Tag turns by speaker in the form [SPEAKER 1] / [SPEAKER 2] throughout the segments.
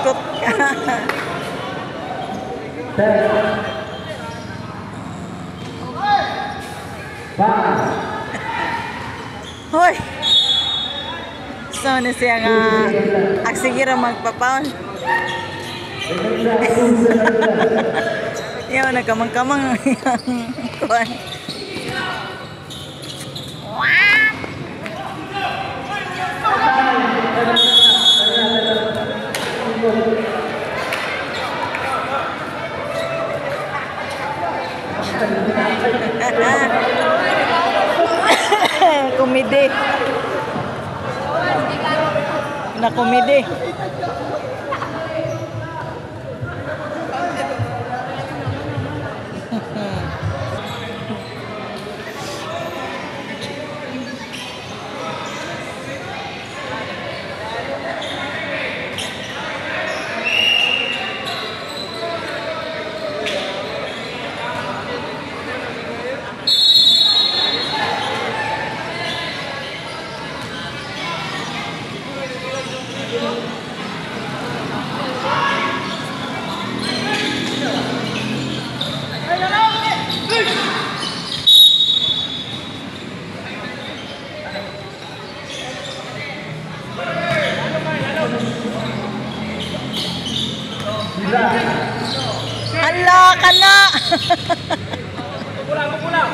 [SPEAKER 1] Ikot ka. Hoy! So, na siya nga agsigira magpapaon. Yaw, nagkamang-kamang yung kuhan. Komedi. Na komedi. Hala ka na! Pulang.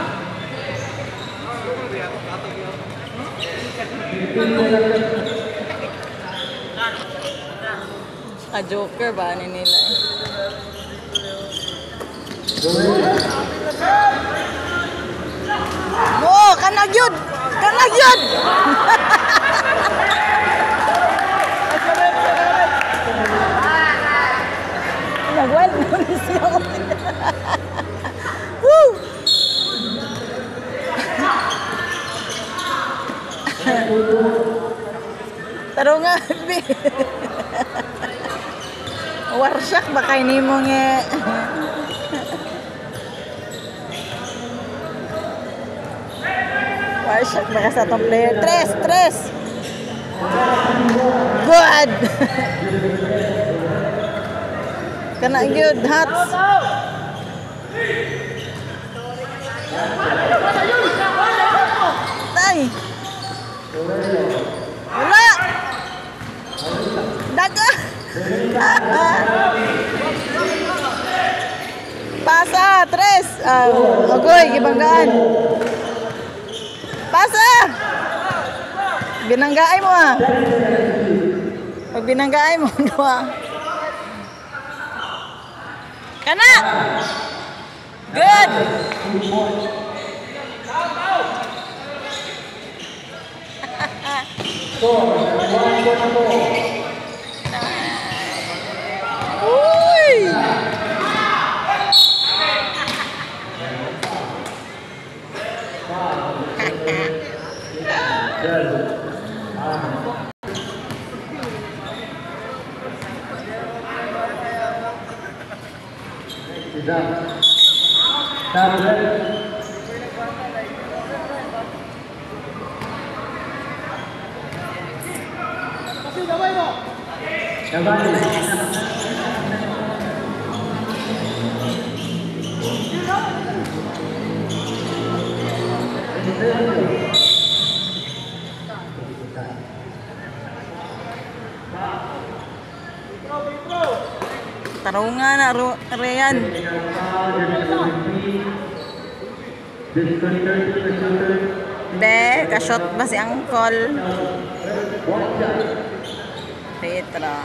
[SPEAKER 1] Joker ba ni nila eh. Oh, kanag yun! Nag-wild mo rin siya. Woo! Taro nga, Bi. Warsak ba kayo ni mo nga? Warsak ba ka sa itong player? Tres! Good! Kana good, hats. Tay. Wala. Daga. Pasa, tres. Agoy, gibanggaan. Pasa. Binanggaay mo ah. Pag binanggaay mo, doa. Kana! Good! Uy! Tarungan na Rian. De, ka-shot ba si Angkol? Petra.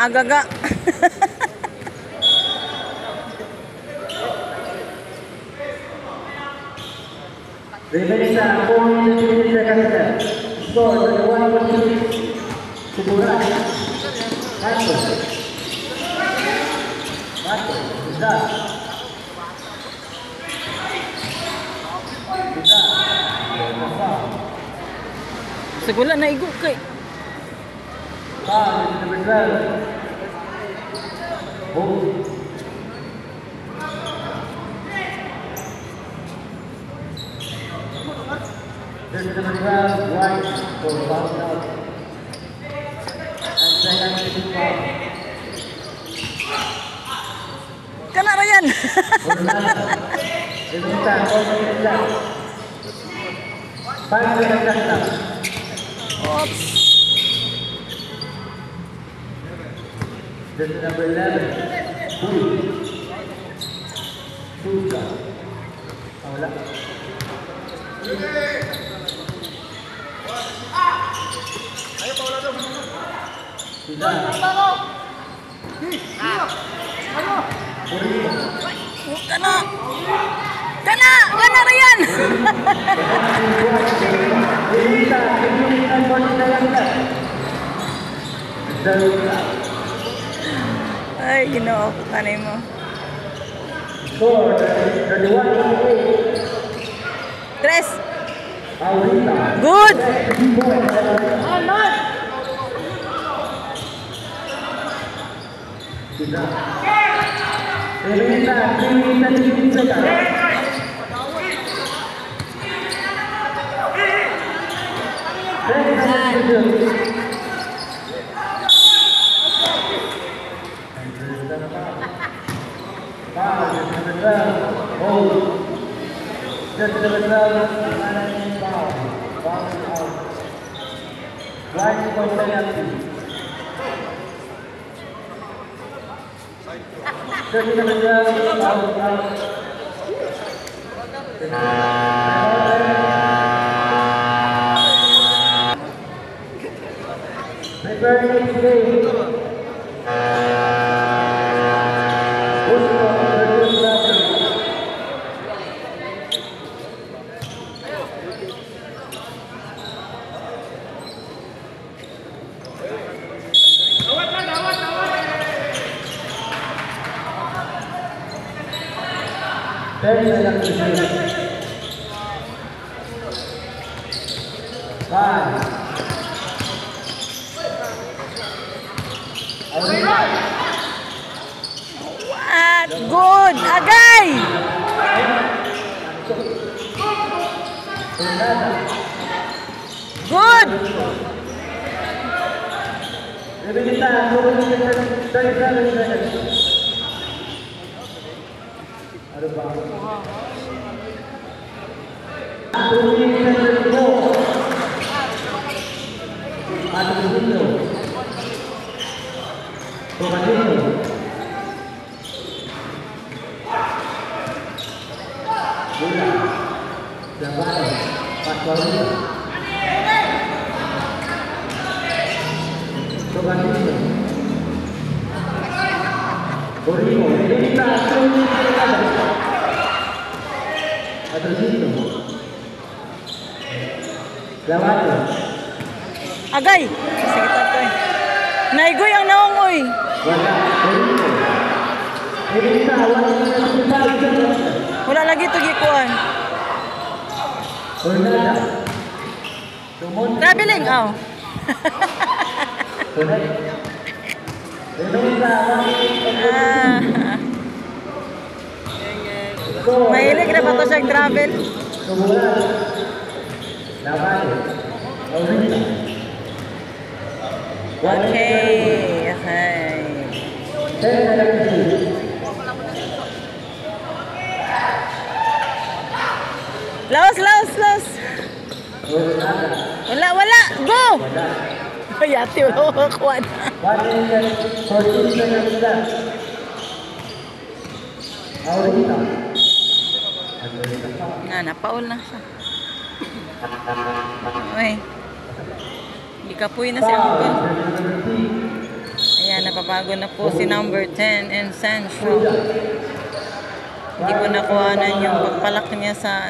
[SPEAKER 1] Agaga.
[SPEAKER 2] Referenza con il capitano. Score 1-2. Sicura. Marco.
[SPEAKER 1] Segula na igo kay.
[SPEAKER 2] Number 12. Just number 12, White for foul out. And second shooting foul.
[SPEAKER 1] Kana Ryan.
[SPEAKER 2] Diminta, 4 minutes left. 5 minutes left.
[SPEAKER 1] Oops.
[SPEAKER 2] This is number 11. Pusa. Wala. Sila.
[SPEAKER 1] Kana. Kana Ryan.
[SPEAKER 2] Diminta, 2 minutes and 49 left.
[SPEAKER 1] Ay, ginoo ko kanay mo.
[SPEAKER 2] Score, 31-28.
[SPEAKER 1] Tres.
[SPEAKER 2] Aurita.
[SPEAKER 1] Good.
[SPEAKER 2] Sila. Diminta, 3 minutes and 15 seconds. Just the result, managing foul. Foul out. Right for penalty. Just the result, foul out. Prepare next game.
[SPEAKER 1] What? Good. Agay. Good. Agay. Sige tatay. Naigoy ang naungoy. Wala lagi ito gikuan. Traveling, oh. Mahilig na ba ito siyang travel? Okay, okay. Laos. Wala. Go! Yati, wala ko kakuha na. Napaul na siya. Uy. Ikapoy na si Uncle. Ayan, napapago na po si number 10 and Central. Hindi ko nakuhanan yung pagpalak niya sa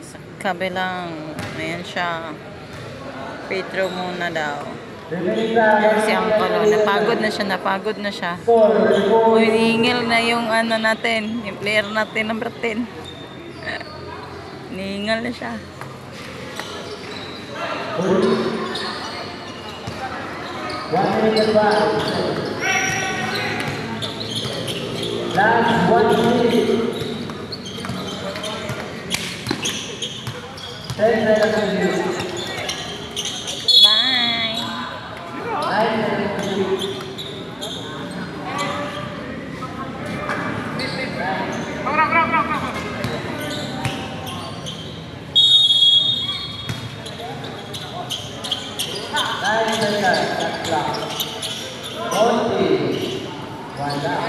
[SPEAKER 1] sa kabilang. Ayan siya. Petro muna daw. Ayan si Uncle. Napagod na siya. Hinihingil na yung natin. Yung player natin, number 10. Hinihingil na siya.
[SPEAKER 2] Last 1 minute. 10 seconds to shoot.
[SPEAKER 1] Bye!
[SPEAKER 2] 9 seconds to shoot.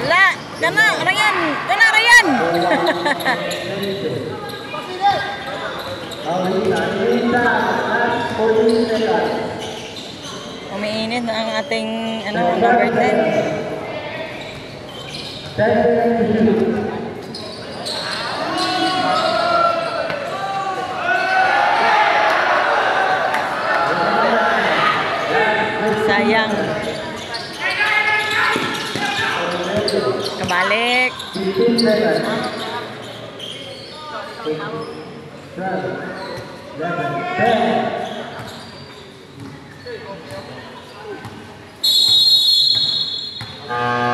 [SPEAKER 1] Wala! Kana! Ryan! Kana! Ryan! Umiinit na ang ating number 10. Sayang. Kebalik.
[SPEAKER 2] 15 seconds. 12, 11, 10.
[SPEAKER 3] Ah!